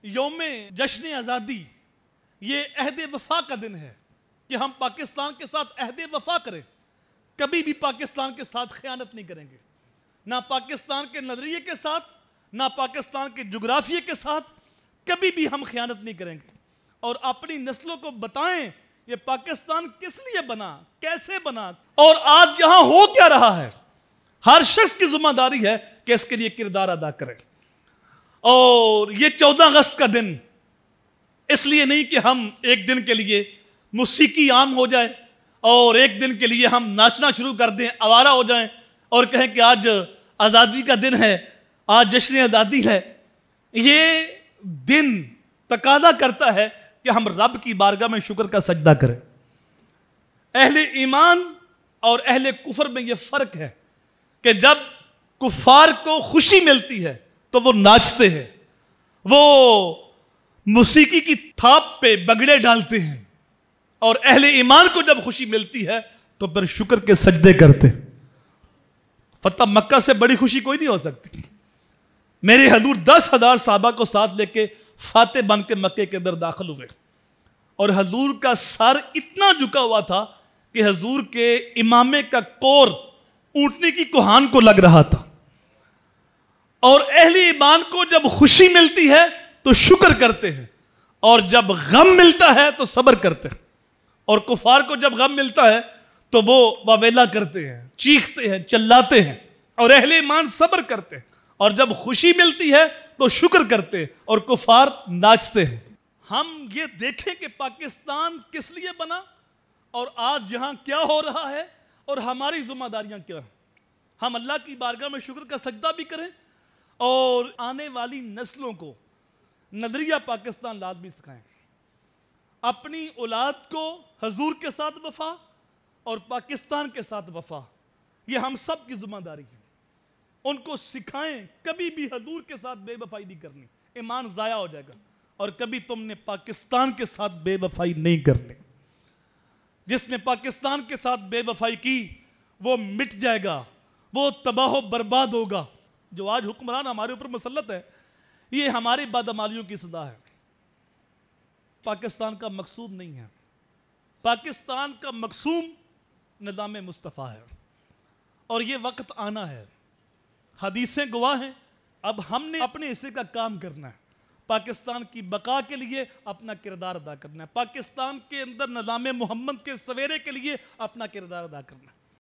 یوم جشن آزادی یہ عہد وفا کا دن ہے کہ ہم پاکستان کے ساتھ عہد وفا کریں. کبھی بھی پاکستان کے ساتھ خیانت نہیں کریں گے، نہ پاکستان کے نظریے کے ساتھ، نہ پاکستان کے جغرافیے کے ساتھ. کبھی بھی ہم خیانت نہیں کریں گے اور اپنی نسلوں کو بتائیں یہ پاکستان کس لیے بنا، کیسے بنا اور آج یہاں ہو کیا رہا ہے. ہر شخص کی ذمہ داری ہے کہ اس کے لیے کردار ادا کرے. اور یہ 14 اگست کا دن اس لیے نہیں کہ ہم ایک دن کے لیے موسیقی عام ہو جائے اور ایک دن کے لیے ہم ناچنا شروع کر دیں، آوارہ ہو جائیں اور کہیں کہ آج آزادی کا دن ہے، آج جشن آزادی ہے. یہ دن تقاضا کرتا ہے کہ ہم رب کی بارگاہ میں شکر کا سجدہ کریں. اہل ایمان اور اہل کفر میں یہ فرق ہے کہ جب کفار کو خوشی ملتی ہے تو وہ ناچتے ہیں، وہ موسیقی کی تھاپ پہ بگڑے ڈالتے ہیں، اور اہل ایمان کو جب خوشی ملتی ہے تو پھر شکر کے سجدے کرتے ہیں. فتح مکہ سے بڑی خوشی کوئی نہیں ہو سکتی. میرے حضور 10,000 صحابہ کو ساتھ لے کے فاتح بن کے مکے کے اندر داخل ہوئے اور حضور کا سر اتنا جھکا ہوا تھا کہ حضور کے امامے کا کور اونٹنے کی کوہان کو لگ رہا تھا. اور اہل ایمان کو جب خوشی ملتی ہے تو شکر کرتے ہیں اور جب غم ملتا ہے تو صبر کرتے ہیں. اور کفار کو جب غم ملتا ہے تو وہ واویلا کرتے ہیں، چیختے ہیں، چلاتے ہیں. اور اہل ایمان صبر کرتے ہیں اور جب خوشی ملتی ہے تو شکر کرتے ہیں اور کفار ناچتے ہیں. ہم یہ دیکھیں کہ پاکستان کس لیے بنا اور آج یہاں کیا ہو رہا ہے اور ہماری ذمہ داریاں کیا ہیں. ہم اللہ کی بارگاہ میں شکر کا سجدہ بھی کریں اور آنے والی نسلوں کو نظریہ پاکستان لازمی سکھائیں. اپنی اولاد کو حضور کے ساتھ وفا اور پاکستان کے ساتھ وفا، یہ ہم سب کی ذمہ داری ہے. ان کو سکھائیں کبھی بھی حضور کے ساتھ بے وفائی نہیں کرنی، ایمان ضائع ہو جائے گا. اور کبھی تم نے پاکستان کے ساتھ بے وفائی نہیں کرنی. جس نے پاکستان کے ساتھ بے وفائی کی وہ مٹ جائے گا، وہ تباہ و برباد ہوگا. جو آج حکمران ہمارے اوپر مسلط ہے یہ ہماری بدعمالیوں کی سزا ہے. پاکستان کا مقصود نہیں ہے، پاکستان کا مقصوم نظام مصطفیٰ ہے اور یہ وقت آنا ہے. حدیثیں گواہ ہیں، اب ہم نے اپنے حصے کا کام کرنا ہے. پاکستان کی بقا کے لیے اپنا کردار ادا کرنا ہے، پاکستان کے اندر نظام محمد کے سویرے کے لیے اپنا کردار ادا کرنا ہے.